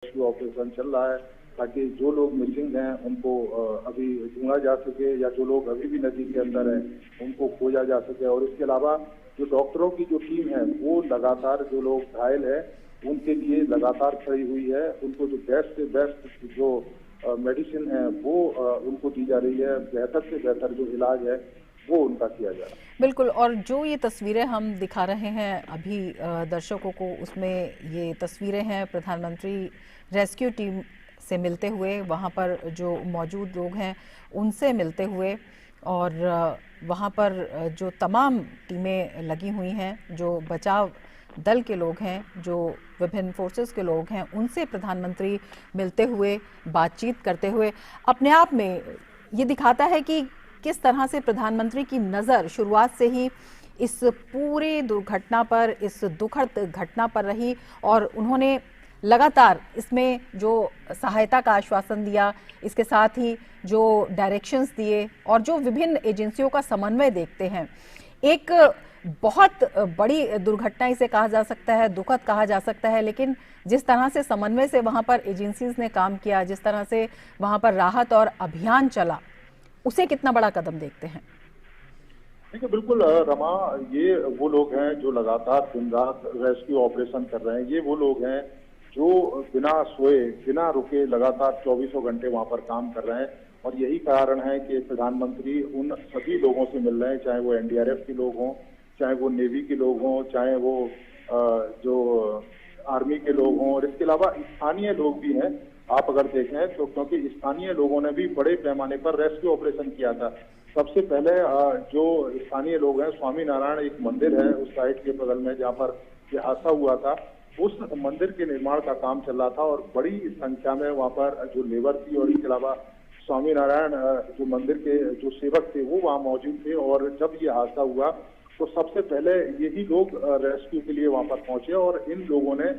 Rescue operation चल रहा है ताकि जो लोग मिसिंग हैं उनको अभी ढूंढा जा सके, या जो लोग अभी भी नदी के अंदर हैं उनको खोजा जा सके। और इसके अलावा जो डॉक्टरों की जो टीम है वो लगातार जो लोग घायल है उनके लिए लगातार खड़ी हुई है। उनको जो बेस्ट से बेस्ट जो मेडिसिन है वो उनको दी जा रही है, बेहतर से बेहतर जो इलाज है वो उनका किया जा रहा है। बिल्कुल। और जो ये तस्वीरें हम दिखा रहे हैं अभी दर्शकों को, उसमें ये तस्वीरें हैं प्रधानमंत्री रेस्क्यू टीम से मिलते हुए, वहाँ पर जो मौजूद लोग हैं उनसे मिलते हुए, और वहाँ पर जो तमाम टीमें लगी हुई हैं, जो बचाव दल के लोग हैं, जो विभिन्न फोर्सेस के लोग हैं, उनसे प्रधानमंत्री मिलते हुए, बातचीत करते हुए, अपने आप में ये दिखाता है कि किस तरह से प्रधानमंत्री की नज़र शुरुआत से ही इस पूरी दुर्घटना पर, इस दुखद घटना पर रही, और उन्होंने लगातार इसमें जो सहायता का आश्वासन दिया, इसके साथ ही जो डायरेक्शंस दिए और जो विभिन्न एजेंसियों का समन्वय देखते हैं। एक बहुत बड़ी दुर्घटना इसे कहा जा सकता है, दुखद कहा जा सकता है, लेकिन जिस तरह से समन्वय से वहाँ पर एजेंसीज ने काम किया, जिस तरह से वहाँ पर राहत और अभियान चला, उसे कितना बड़ा कदम देखते हैं? देखिए बिल्कुल रमा, ये वो लोग हैं जो लगातार दिन रात रेस्क्यू ऑपरेशन कर रहे हैं। ये वो लोग हैं जो बिना सोए बिना रुके लगातार 24 घंटे वहां पर काम कर रहे हैं। और यही कारण है कि प्रधानमंत्री उन सभी लोगों से मिल रहे हैं, चाहे वो एनडीआरएफ के लोग हों, चाहे वो नेवी के लोग हों, चाहे वो जो आर्मी के लोग हों, और इसके अलावा स्थानीय लोग भी हैं। आप अगर देखें तो क्योंकि स्थानीय लोगों ने भी बड़े पैमाने पर रेस्क्यू ऑपरेशन किया था। सबसे पहले जो स्थानीय लोग हैं, स्वामी नारायण एक मंदिर है उस साइड के बगल में जहाँ पर ये हादसा हुआ था, उस मंदिर के निर्माण का काम चल रहा था और बड़ी संख्या में वहाँ पर जो लेबर थी, और इसके अलावा स्वामी नारायण जो मंदिर के जो सेवक थे वो वहाँ मौजूद थे। और जब ये हादसा हुआ तो सबसे पहले यही लोग रेस्क्यू के लिए वहाँ पर पहुंचे, और इन लोगों ने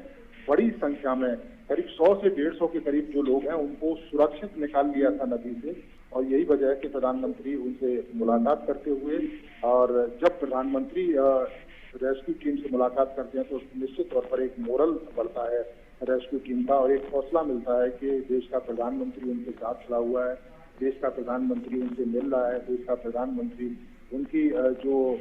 बड़ी संख्या में करीब 100 से 150 के करीब जो लोग हैं उनको सुरक्षित निकाल लिया था नदी से। और यही वजह है कि प्रधानमंत्री उनसे मुलाकात करते हुए, और जब प्रधानमंत्री रेस्क्यू टीम से मुलाकात करते हैं तो निश्चित तौर पर एक मोरल बढ़ता है रेस्क्यू टीम का, और एक हौसला मिलता है कि देश का प्रधानमंत्री उनके साथ खड़ा हुआ है, देश का प्रधानमंत्री उनसे मिल रहा है, देश का प्रधानमंत्री उनकी जो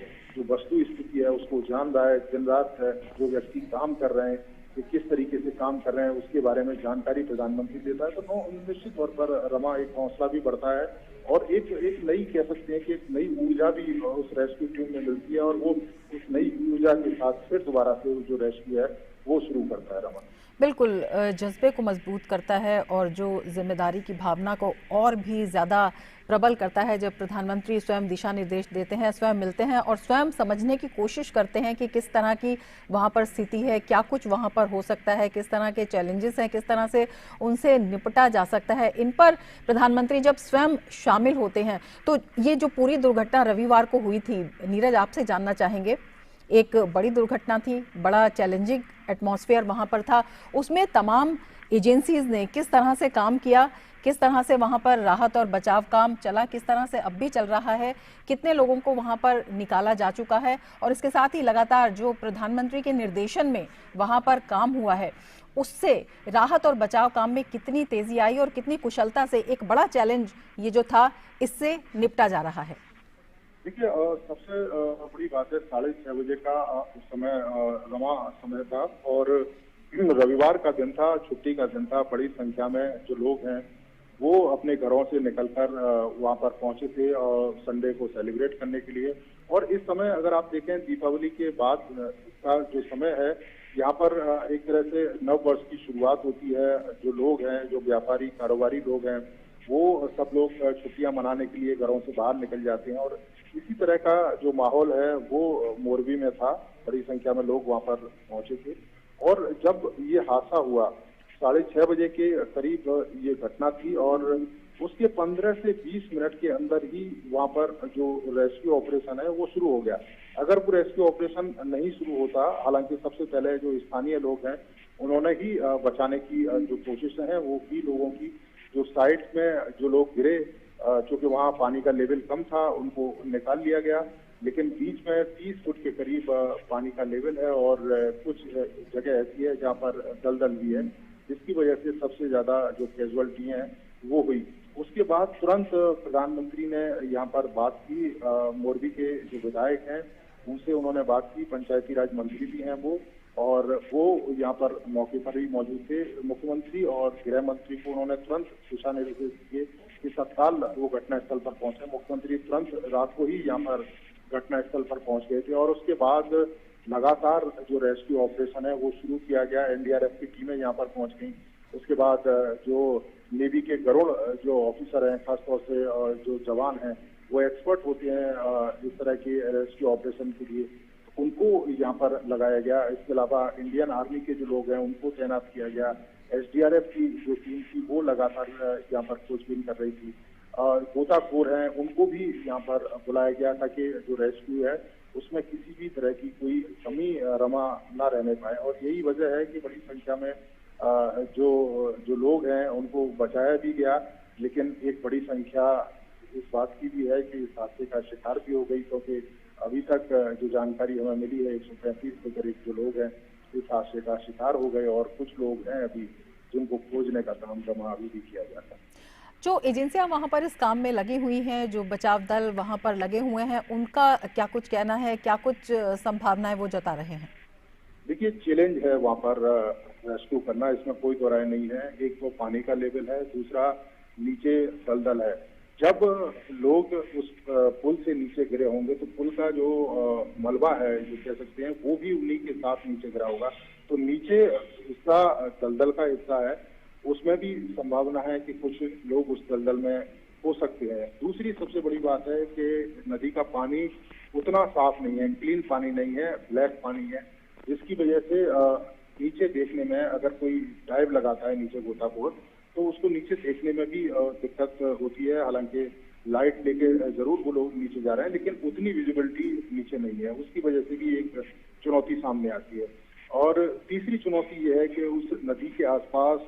वस्तु स्थिति है उसको जान रहा है। दिन रात जो व्यक्ति काम कर रहे हैं कि किस तरीके से काम कर रहे हैं उसके बारे में जानकारी प्रधानमंत्री देता है। तो निश्चित तौर पर रमा एक हौसला भी बढ़ता है, और एक नई कह सकते हैं कि एक नई ऊर्जा भी उस रेस्क्यू टीम में मिलती है, और वो उस नई ऊर्जा के साथ फिर दोबारा से जो रेस्क्यू है वो शुरू करता है। रमा बिल्कुल, जज्बे को मजबूत करता है और जो जिम्मेदारी की भावना को और भी ज़्यादा प्रबल करता है जब प्रधानमंत्री स्वयं दिशा निर्देश देते हैं, स्वयं मिलते हैं और स्वयं समझने की कोशिश करते हैं कि किस तरह की वहाँ पर स्थिति है, क्या कुछ वहाँ पर हो सकता है, किस तरह के चैलेंजेस हैं, किस तरह से उनसे निपटा जा सकता है। इन पर प्रधानमंत्री जब स्वयं शामिल होते हैं, तो ये जो पूरी दुर्घटना रविवार को हुई थी, नीरज आपसे जानना चाहेंगे, एक बड़ी दुर्घटना थी, बड़ा चैलेंजिंग एटमॉस्फेयर वहाँ पर था, उसमें तमाम एजेंसीज ने किस तरह से काम किया, किस तरह से वहाँ पर राहत और बचाव काम चला, किस तरह से अब भी चल रहा है, कितने लोगों को वहाँ पर निकाला जा चुका है, और इसके साथ ही लगातार जो प्रधानमंत्री के निर्देशन में वहाँ पर काम हुआ है उससे राहत और बचाव काम में कितनी तेजी आई और कितनी कुशलता से एक बड़ा चैलेंज ये जो था इससे निपटा जा रहा है। देखिए सबसे बड़ी बात है 6:30 बजे का उस समय रमा समय था, और रविवार का दिन था, छुट्टी का दिन था। बड़ी संख्या में जो लोग हैं वो अपने घरों से निकलकर वहां पर पहुंचे थे और संडे को सेलिब्रेट करने के लिए। और इस समय अगर आप देखें दीपावली के बाद का जो समय है, यहाँ पर एक तरह से नव वर्ष की शुरुआत होती है। जो लोग हैं, जो व्यापारी कारोबारी लोग हैं, वो सब लोग छुट्टियां मनाने के लिए घरों से बाहर निकल जाते हैं, और इसी तरह का जो माहौल है वो मोरबी में था। बड़ी संख्या में लोग वहां पर पहुंचे थे, और जब ये हादसा हुआ 6:30 बजे के करीब ये घटना थी, और उसके 15 से 20 मिनट के अंदर ही वहां पर जो रेस्क्यू ऑपरेशन है वो शुरू हो गया। अगर वो रेस्क्यू ऑपरेशन नहीं शुरू होता, हालांकि सबसे पहले जो स्थानीय लोग हैं उन्होंने ही बचाने की जो कोशिश है वो की, लोगों की जो साइड में जो लोग गिरे, चूंकि वहां पानी का लेवल कम था उनको निकाल लिया गया, लेकिन बीच में 30 फुट के करीब पानी का लेवल है, और कुछ जगह ऐसी है जहाँ पर दलदल भी है। जिसकी वजह से सबसे ज्यादा जो कैजुअलिटी हैं वो हुई। उसके बाद तुरंत प्रधानमंत्री ने यहाँ पर बात की, मोरबी के जो विधायक हैं उनसे उन्होंने बात की, पंचायती राज मंत्री भी हैं वो, और वो यहाँ पर मौके पर ही मौजूद थे। मुख्यमंत्री और गृह मंत्री को उन्होंने तुरंत दिशा निर्देश दिए कि तत्काल वो घटनास्थल पर पहुंचे। मुख्यमंत्री तुरंत रात को ही यहाँ पर घटनास्थल पर पहुंच गए थे और उसके बाद लगातार जो रेस्क्यू ऑपरेशन है वो शुरू किया गया। एनडीआरएफ की टीमें यहाँ पर पहुंच गई। उसके बाद जो नेवी के गरुड़ जो ऑफिसर हैं, खासतौर से जो जवान हैं, वो एक्सपर्ट होते हैं इस तरह के रेस्क्यू ऑपरेशन के लिए, उनको यहाँ पर लगाया गया। इसके अलावा इंडियन आर्मी के जो लोग हैं उनको तैनात किया गया। एसडीआरएफ की जो टीम थी वो लगातार यहाँ पर खोजबीन कर रही थी। गोताखोर हैं उनको भी यहाँ पर बुलाया गया ताकि जो रेस्क्यू है उसमें किसी भी तरह की कोई कमी रमा ना रहने पाए। और यही वजह है कि बड़ी संख्या में जो लोग हैं उनको बचाया भी गया, लेकिन एक बड़ी संख्या इस बात की भी है कि इस हादसे का शिकार भी हो गई, क्योंकि अभी तक जो जानकारी हमें मिली है 135 के करीब जो लोग हैं इस हादसे का शिकार हो गए, और कुछ लोग हैं अभी जिनको खोजने का काम रमा अभी भी किया जाता है। जो एजेंसियां वहां पर इस काम में लगी हुई हैं, जो बचाव दल वहां पर लगे हुए हैं, उनका क्या कुछ कहना है, क्या कुछ संभावनाएं वो जता रहे हैं? देखिए, चैलेंज है वहां पर रेस्क्यू करना, इसमें कोई दो राय नहीं है। एक तो पानी का लेवल है, दूसरा नीचे दलदल है। जब लोग उस पुल से नीचे गिरे होंगे तो पुल का जो मलबा है जो कह सकते हैं वो भी उन्हीं के साथ नीचे गिरा होगा। तो नीचे हिस्सा दलदल का हिस्सा है, उसमें भी संभावना है कि कुछ लोग उस दलदल में हो सकते हैं। दूसरी सबसे बड़ी बात है कि नदी का पानी उतना साफ नहीं है, क्लीन पानी नहीं है, ब्लैक पानी है, जिसकी वजह से नीचे देखने में अगर कोई डाइव लगाता है नीचे गोताखोर तो उसको नीचे देखने में भी दिक्कत होती है। हालांकि लाइट लेके जरूर वो लोग नीचे जा रहे हैं, लेकिन उतनी विजिबिलिटी नीचे नहीं है, उसकी वजह से भी एक चुनौती सामने आती है। और तीसरी चुनौती ये है कि उस नदी के आसपास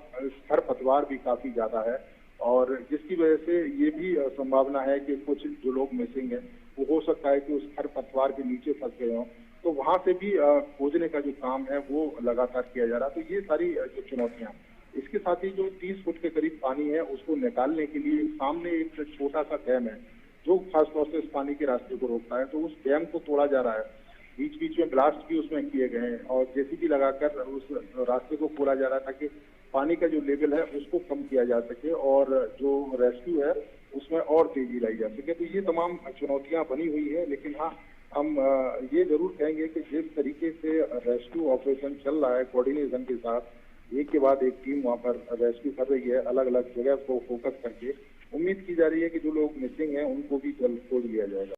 खरपतवार भी काफी ज्यादा है, और जिसकी वजह से ये भी संभावना है कि कुछ जो लोग मिसिंग है वो हो सकता है कि उस खरपतवार के नीचे फंस गए हों, तो वहां से भी खोजने का जो काम है वो लगातार किया जा रहा है। तो ये सारी जो चुनौतियां, इसके साथ ही जो 30 फुट के करीब पानी है उसको निकालने के लिए सामने एक छोटा सा डैम है जो खासतौर से इस पानी के रास्ते को रोकता है, तो उस डैम को तोड़ा जा रहा है। बीच बीच में ब्लास्ट भी उसमें किए गए हैं और जेसीबी लगाकर उस रास्ते को खोला जा रहा है ताकि पानी का जो लेवल है उसको कम किया जा सके और जो रेस्क्यू है उसमें और तेजी लाई जा सके। तो ये तमाम चुनौतियां बनी हुई है, लेकिन हाँ, हम ये जरूर कहेंगे कि जिस तरीके से रेस्क्यू ऑपरेशन चल रहा है कोऑर्डिनेशन के साथ, एक के बाद एक टीम वहां पर रेस्क्यू कर रही है अलग अलग जगह को फोकस करके, उम्मीद की जा रही है कि जो लोग मिसिंग हैं उनको भी जल्द खोज लिया जाएगा।